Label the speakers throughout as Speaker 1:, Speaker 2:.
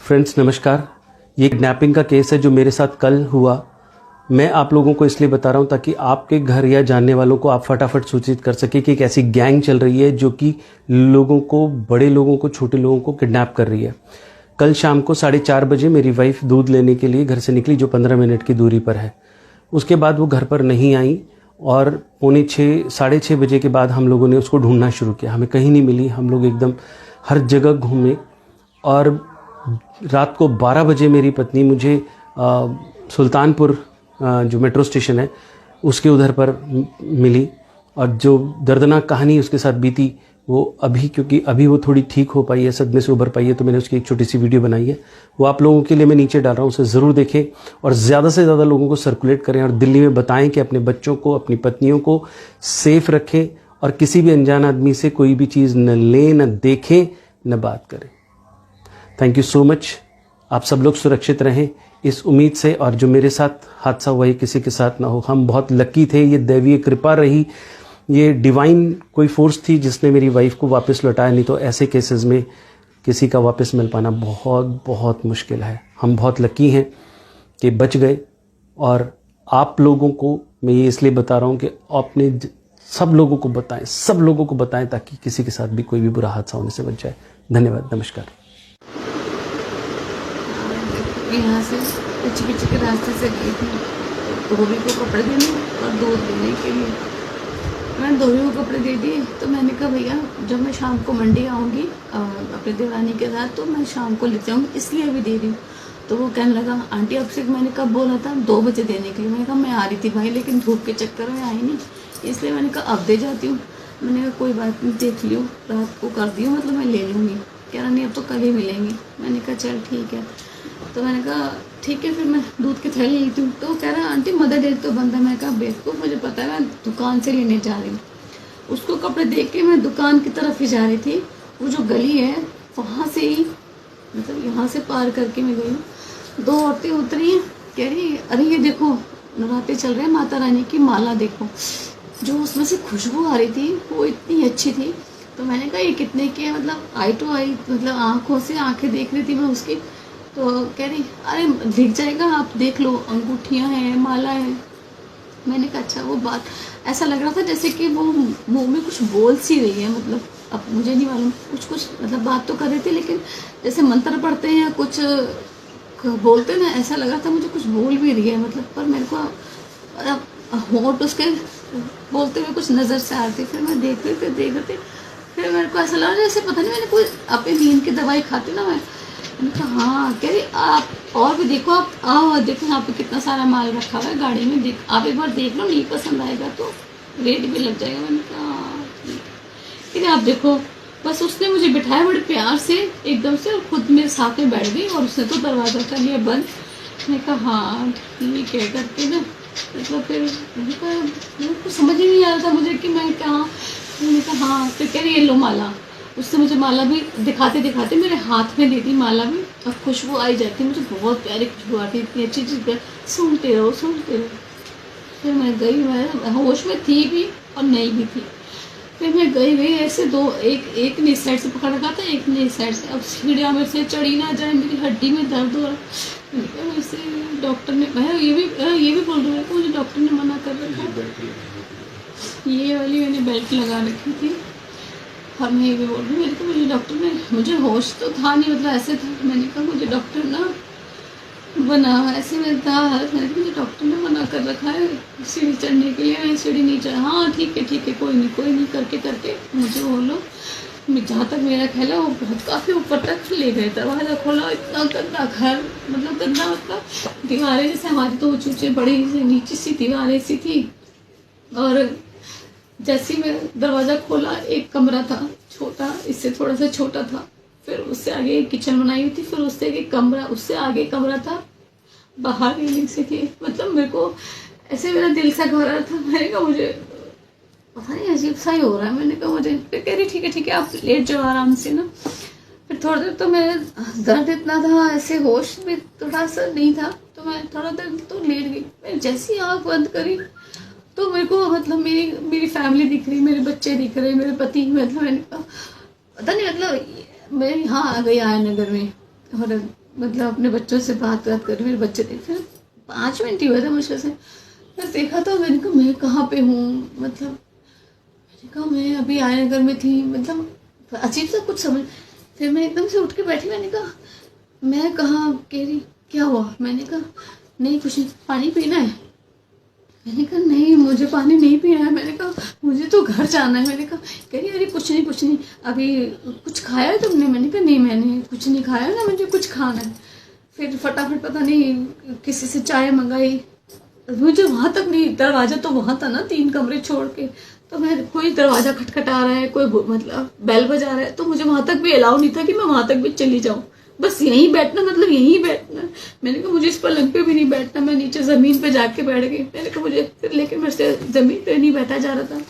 Speaker 1: Friends नमस्कार। ये kidnapping का केस है जो मेरे साथ कल हुआ। मैं आप लोगों को इसलिए बता रहा हूँ ताकि आपके घर या जानने वालों को आप फटाफट सूचित कर सके कि एक ऐसी गैंग चल रही है जो कि लोगों को, बड़े लोगों को, छोटे लोगों को किडनैप कर रही है। कल शाम को 4:30 बजे मेरी वाइफ दूध लेने के लिए घर से निकली, जो 15 मिनट की दूरी पर है। उसके बाद वो घर पर नहीं आई और 5:45, 6:30 बजे के बाद हम लोगों ने उसको ढूंढना शुरू किया। हमें कहीं नहीं मिली। हम लोग एकदम हर जगह घूमे और रात को 12 बजे मेरी पत्नी मुझे सुल्तानपुर जो मेट्रो स्टेशन है उसके उधर पर मिली। और जो दर्दनाक कहानी उसके साथ बीती वो अभी, क्योंकि अभी वो थोड़ी ठीक हो पाई है, सदमे से उभर पाई है, तो मैंने उसकी एक छोटी सी वीडियो बनाई है। वो आप लोगों के लिए मैं नीचे डाल रहा हूँ, उसे ज़रूर देखें और ज़्यादा से ज़्यादा लोगों को सर्कुलेट करें और दिल्ली में बताएं कि अपने बच्चों को, अपनी पत्नियों को सेफ रखें और किसी भी अनजान आदमी से कोई भी चीज़ न लें, न देखें, न बात करें। Thank you so much. आप सब लोग सुरक्षित रहें इस उम्मीद से, और जो मेरे साथ हादसा हुआ ये किसी के साथ ना हो। हम बहुत लकी थे, ये दैवीय कृपा रही, ये डिवाइन कोई फोर्स थी जिसने मेरी वाइफ को वापस लौटाया। नहीं तो ऐसे केसेस में किसी का वापस मिल पाना बहुत बहुत मुश्किल है। हम बहुत लकी हैं कि बच गए। और आप लोगों को मैं ये इसलिए बता रहा हूँ कि अपने सब लोगों को बताएं, सब लोगों को बताएं ताकि किसी के साथ भी कोई भी बुरा हादसा होने से बच जाए। धन्यवाद, नमस्कार।
Speaker 2: यहाँ से पीछे पीछे के रास्ते से गई थी धोबी को कपड़े देने और दूध देने के लिए। मैंने धोबी को कपड़े दे दिए। तो मैंने कहा भैया जब मैं शाम को मंडी आऊँगी अपने देवरानी के साथ तो मैं शाम को लेते जाऊँगी, इसलिए अभी दे रही हूँ। तो वो कहने लगा आंटी आपसे मैंने कब बोला था 2 बजे देने के लिए। मैंने कहा मैं आ रही थी भाई, लेकिन धूप के चक्कर में आई नहीं, इसलिए मैंने कहा अब दे जाती हूँ। मैंने कहा कोई बात नहीं, देख लियो, रात को कर दियो, मतलब मैं ले लूँगी। कह रहा नहीं अब तो कल ही मिलेंगी। मैंने कहा चल ठीक है। तो मैंने कहा ठीक है, फिर मैं दूध की थैली लेती हूँ। तो कह रहा आंटी मदर डेयरी तो बंद है। मैं कहा बेवकूफ़, मुझे पता है, मैं दुकान से लेने जा रही हूँ। उसको कपड़े देख के मैं दुकान की तरफ ही जा रही थी। वो जो गली है वहाँ से ही, मतलब यहाँ से पार करके मैं गई हूँ। 2 औरतें उतरी हैं, कह रही अरे ये देखो नवरात्रे चल रहे हैं, माता रानी की माला देखो। जो उसमें से खुशबू आ रही थी वो इतनी अच्छी थी। तो मैंने कहा ये कितने की है, मतलब आई टू आई, मतलब आँखों से आँखें देख रही थी मैं उसकी। तो कह रही अरे दिख जाएगा, आप देख लो, अंगूठियाँ हैं, माला है। मैंने कहा अच्छा। वो बात ऐसा लग रहा था जैसे कि वो मुंह में कुछ बोल सी रही है, मतलब अब मुझे नहीं मालूम, कुछ मतलब बात तो कर रही थी, लेकिन जैसे मंत्र पढ़ते हैं या कुछ बोलते ना, ऐसा लग रहा था मुझे कुछ बोल भी रही है, मतलब। पर मेरे को होंठ उसके बोलते हुए कुछ नज़र से आ रही थी। फिर मैं देख रही थी, फिर मेरे को ऐसा लगा जैसे पता नहीं मैंने कोई अपनी नींद की दवाई खाती ना मैं। मैंने कहा हाँ। कह रही आप और भी देखो, आप आओ देखो यहाँ पे कितना सारा माल रखा हुआ है गाड़ी में, देख आप एक बार देख लो, नहीं पसंद आएगा तो रेट भी लग जाएगा। मैंने कहा हाँ ठीक। फिर आप देखो, बस उसने मुझे बिठाया बड़े प्यार से एकदम से, और खुद मेरे साथ में बैठ गई, और उसने तो दरवाज़ा कर लिया बंद। मैंने कहा हाँ ठीक है करके ना, मतलब फिर मैंने कहा मेरे को समझ ही नहीं आ रहा था मुझे कि मैं क्या। मैंने कहा हाँ। फिर कह रही ये लो माला। उससे मुझे माला भी दिखाते दिखाते मेरे हाथ में दे दी माला भी, और खुशबू आई जाती, मुझे बहुत प्यारी खुशबू आती, इतनी अच्छी चीज़। सुनते रहो सुनते रहो। फिर मैं गई, मैं होश में थी भी और नहीं भी थी। फिर मैं गई ऐसे एक ने इस साइड से पकड़ रखा था, एक ने इस साइड से। अब सीढ़ियाँ मेरे से चढ़ी ना जाए, मेरी हड्डी में दर्द हो रहा। वैसे डॉक्टर ने, मैं ये भी बोल रही हूँ, मुझे डॉक्टर ने मना कर रखा। ये वाली मैंने बेल्ट लगा रखी थी। और मैं ये भी बोल रही हूँ, मुझे डॉक्टर ने, मुझे होश तो था नहीं, मतलब ऐसे था। मैंने कहा मुझे डॉक्टर ना बना, ऐसे में था। मैंने कहा मुझे डॉक्टर ने मना कर रखा है सीढ़ी चढ़ने के लिए, मैं सीढ़ी नहीं चढ़। हाँ ठीक है कोई नहीं करके मुझे वो लोग, जहाँ तक मेरा ख्याल है वो बहुत काफ़ी ऊपर तक ले गए। दरवाज़ा खोला, इतना गंदा घर, मतलब गंदा, मतलब दीवारें जैसे हमारी तो ऊँची बड़ी नीची सी दीवारें सी थी। और जैसे मैं दरवाज़ा खोला, एक कमरा था छोटा, इससे थोड़ा सा छोटा था। फिर उससे आगे एक किचन बनाई हुई थी, फिर उससे एक कमरा, उससे आगे कमरा था, बाहर रेलिंग से थी। मतलब मेरे को ऐसे मेरा दिल सा घबरा रहा था। मैंने कहा मुझे पता नहीं अजीब सा ही हो रहा है। मैंने कहा मुझे, फिर कह रही ठीक है आप लेट जाओ आराम से ना। फिर थोड़ा देर तो मेरा दर्द इतना था, ऐसे होश में थोड़ा सा नहीं था, तो मैं थोड़ा देर तो लेट गई। मैं जैसी आँख बंद करी तो मेरे को, मतलब मेरी फैमिली दिख रही, मेरे बच्चे दिख रहे, मेरे पति, मतलब मैंने कहा पता नहीं, मतलब मैं यहाँ आ गई आया नगर में। और मतलब अपने बच्चों से बात कर, मेरे बच्चे थे, फिर 5 मिनट ही हुआ था मुश्किल से, मैं देखा तो मैंने कहा मैं कहाँ पे हूँ, मतलब मैंने कहा मैं अभी आयनगर में थी, मतलब अजीब सा कुछ समझ। फिर मैं एकदम से उठ के बैठी, मैंने कहा मैं कहाँ, कह रही क्या हुआ, मैंने कहा नहीं कुछ नहीं, पानी पीना है, मैंने कहा नहीं मुझे पानी नहीं पीना है, मैंने कहा मुझे तो घर जाना है, मैंने कहा, कह रही अरे कुछ नहीं अभी कुछ खाया है तुमने, मैंने कहा नहीं मैंने कुछ नहीं खाया ना, मुझे कुछ खाना है। फिर फटाफट पता नहीं किसी से चाय मंगाई, मुझे वहाँ तक नहीं, दरवाज़ा तो वहाँ था ना 3 कमरे छोड़ के, तो मैं कोई दरवाज़ा खटखटा रहा है, कोई मतलब बेल बजा रहा है, तो मुझे वहाँ तक भी अलाउ नहीं था कि मैं वहाँ तक भी चली जाऊँ, बस यहीं बैठना, मतलब यहीं बैठना। मैंने कहा मुझे इस पलंग पे भी नहीं बैठना, मैं नीचे ज़मीन पे जाके बैठ गई, मैंने कहा मुझे, फिर लेकिन मेरे से ज़मीन पे नहीं बैठा जा रहा था,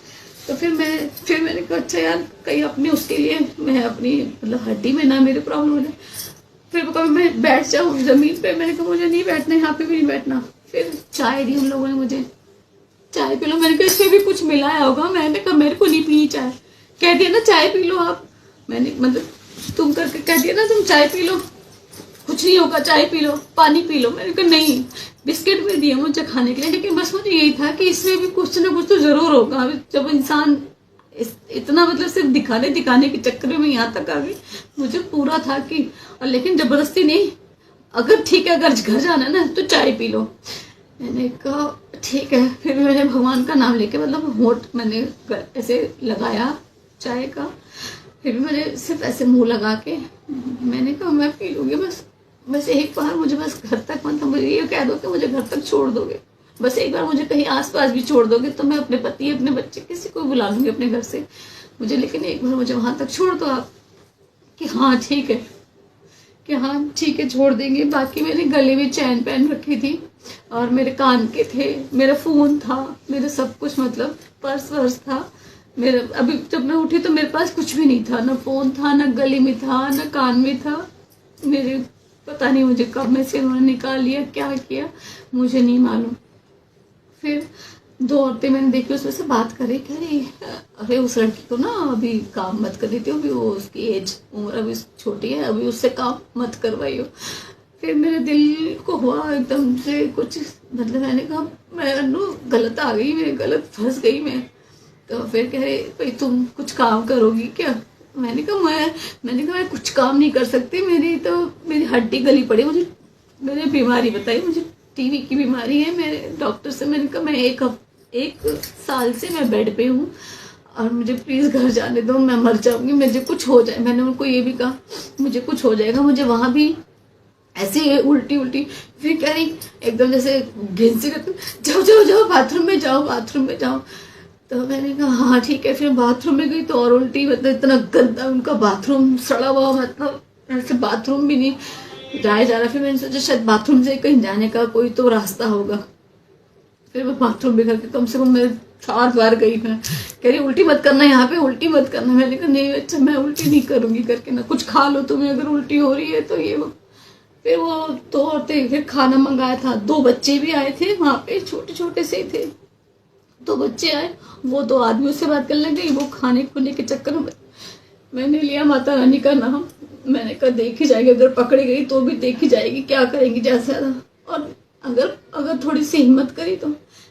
Speaker 2: तो फिर मैंने कहा अच्छा यार कहीं अपने उसके लिए मैं अपनी मतलब हड्डी में ना मेरी प्रॉब्लम हो जाए, फिर कभी मैं बैठ जाऊँ ज़मीन पे, मैंने कहा मुझे नहीं बैठना, यहाँ पे भी नहीं बैठना। फिर चाय दी उन लोगों ने मुझे, चाय पी लो, मैंने कहा इसमें भी कुछ मिलाया होगा, मैंने कहा मेरे को नहीं पी चाय, कह दिया ना चाय पी लो आप, मैंने मतलब तुम करके कह दिया ना तुम चाय पी लो, कुछ नहीं होगा चाय पी लो, पानी पी लो, मैंने कहा नहीं, बिस्किट भी दिए मुझे खाने के लिए, लेकिन बस मुझे यही था कि इसमें भी कुछ ना कुछ तो जरूर होगा, जब इंसान इतना मतलब सिर्फ दिखाने के चक्कर में यहाँ तक आ गई, मुझे पूरा था कि, और लेकिन जबरदस्ती नहीं, अगर ठीक है अगर घर जाना है ना तो चाय पी लो, मैंने कहा ठीक है। फिर मैंने भगवान का नाम लेके मतलब होठ मैंने ऐसे लगाया चाय का, फिर भी मैंने सिर्फ ऐसे मुंह लगा के मैंने कहा मैं पी लूँगी, बस एक बार मुझे बस घर तक, मतलब मुझे ये कह दो कि मुझे घर तक छोड़ दोगे, बस एक बार मुझे कहीं आसपास भी छोड़ दोगे तो मैं अपने पति अपने बच्चे किसी को बुला लूँगी अपने घर से, मुझे लेकिन एक बार मुझे वहाँ तक छोड़ दो आप, कि हाँ ठीक है, कि हाँ ठीक है छोड़ देंगे। बाकी मैंने गले में चैन पहन रखी थी और मेरे कान के थे, मेरा फ़ोन था, मेरा सब कुछ, मतलब पर्स वर्स था मेरा। अभी जब मैं उठी तो मेरे पास कुछ भी नहीं था, ना फ़ोन था, ना गले में था, ना कान में था, मेरे पता नहीं मुझे कब में से उन्होंने निकाल लिया, क्या किया मुझे नहीं मालूम। फिर 2 औरतें मैंने देखी, उसमें से बात करी, कह रही अरे उस लड़की को ना अभी काम मत कर देती हो, अभी वो उसकी उम्र अभी छोटी है, अभी उससे काम मत करवाइयो। फिर मेरे दिल को हुआ एकदम से कुछ, मतलब मैंने कहा मैं गलत आ गई, मैं गलत फंस गई मैं। तो फिर कह रहे भाई तुम कुछ काम करोगी क्या, मैंने कहा मैं कुछ काम नहीं कर सकती, मेरी हड्डी गली पड़ी, मुझे मैंने बीमारी बताई, मुझे टीवी की बीमारी है, मेरे डॉक्टर से मैंने कहा मैं 1 साल से मैं बेड पे हूँ और मुझे प्लीज़ घर जाने दो, मैं मर जाऊँगी, मुझे कुछ हो जाए। मैंने उनको ये भी कहा मुझे कुछ हो जाएगा, मुझे वहाँ भी ऐसे उल्टी। फिर कह रही एकदम जैसे घिनसी करते जाओ बाथरूम में जाओ। तो मैंने कहा हाँ ठीक है। फिर बाथरूम में गई तो और उल्टी, मतलब इतना गंदा उनका बाथरूम, सड़ा हुआ, मतलब ऐसे बाथरूम भी नहीं जाया जा रहा। फिर मैंने सोचा शायद बाथरूम से कहीं जाने का कोई तो रास्ता होगा। फिर मैं बाथरूम भी करके कम से कम मैं 4 बार गई। मैं कह रही उल्टी मत करना, यहाँ पे उल्टी मत करना। मैंने कहा नहीं अच्छा मैं उल्टी नहीं करूँगी करके, ना कुछ खा लो तुम्हें अगर उल्टी हो रही है तो ये वो। फिर वो 2 औरतें, फिर खाना मंगाया था, 2 बच्चे भी आए थे वहाँ पे, छोटे से थे। 2 बच्चे आए, वो 2 आदमियों से बात करने गई, वो खाने खुने के चक्कर में मैंने लिया माता रानी का नाम। मैंने कहा देखी जाएगी, अगर पकड़ी गई तो भी देखी जाएगी, क्या करेंगी ज्यादा। और अगर थोड़ी सी हिम्मत करी तो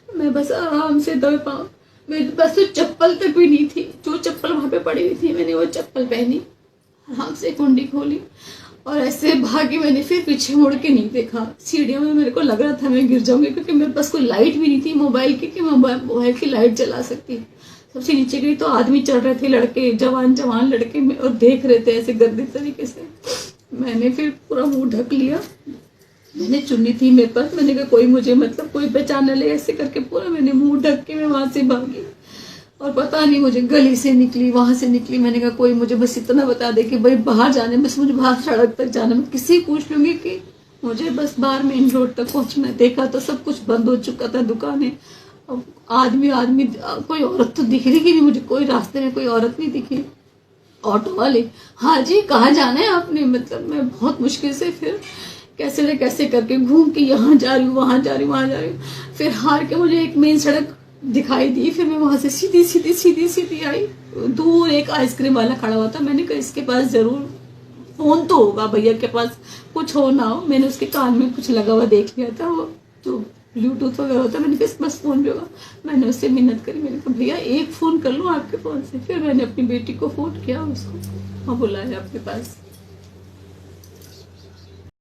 Speaker 2: मैं बस आराम से दबे पाऊँ। मेरे पास तो चप्पल तक भी नहीं थी, जो चप्पल वहाँ पे पड़ी हुई थी मैंने वो चप्पल पहनी, आराम से कुंडी खोली और ऐसे भागी। मैंने फिर पीछे मुड़ के नहीं देखा। सीढ़ियों में मेरे को लग रहा था मैं गिर जाऊंगी, क्योंकि मेरे पास कोई लाइट भी नहीं थी मोबाइल की कि मोबाइल की लाइट जला सकती। सबसे नीचे गई तो आदमी चढ़ रहे थे, लड़के, जवान लड़के में, और देख रहे थे ऐसे गंदे तरीके से। मैंने फिर पूरा मुंह ढक लिया, मैंने चुन्नी थी मेरे पास, मैंने कहा कोई मुझे मतलब कोई पहचान न ले, ऐसे करके पूरा मैंने मुंह ढक के मैं वहां से भागी। और पता नहीं मुझे गली से निकली, वहां से निकली। मैंने कहा कोई मुझे बस इतना बता दे कि भाई बाहर जाने, बस मुझे बाहर सड़क तक जाना, मैं किसी पूछ लूंगी कि मुझे बस बाहर मेन रोड तक पहुंचना है। देखा तो सब कुछ बंद हो चुका था, दुकानें, आदमी कोई औरत तो दिख रही नहीं मुझे, कोई रास्ते में कोई औरत नहीं दिखी। ऑटो वाले हाँ जी कहाँ जाना है आपने, मतलब मैं बहुत मुश्किल से फिर कैसे करके घूम के यहाँ जा रही हूँ, वहां जा रही हूँ। फिर हार के मुझे एक मेन सड़क दिखाई दी, फिर मैं वहां से सीधी आई। दूर एक आइसक्रीम वाला खड़ा हुआ था, मैंने कहा इसके पास जरूर फोन तो होगा भैया के पास, कुछ हो ना हो। मैंने उसके कान में कुछ लगा हुआ देख लिया था, वो जो ब्लूटूथ वगैरह होता है, मैंने कहा बस फोन भी होगा। मैंने उससे मिन्नत करी, मैंने कहा भैया एक फ़ोन कर लूँ आपके फ़ोन से। फिर मैंने अपनी बेटी को फ़ोन किया, उसको हाँ बुलाया अपने पास।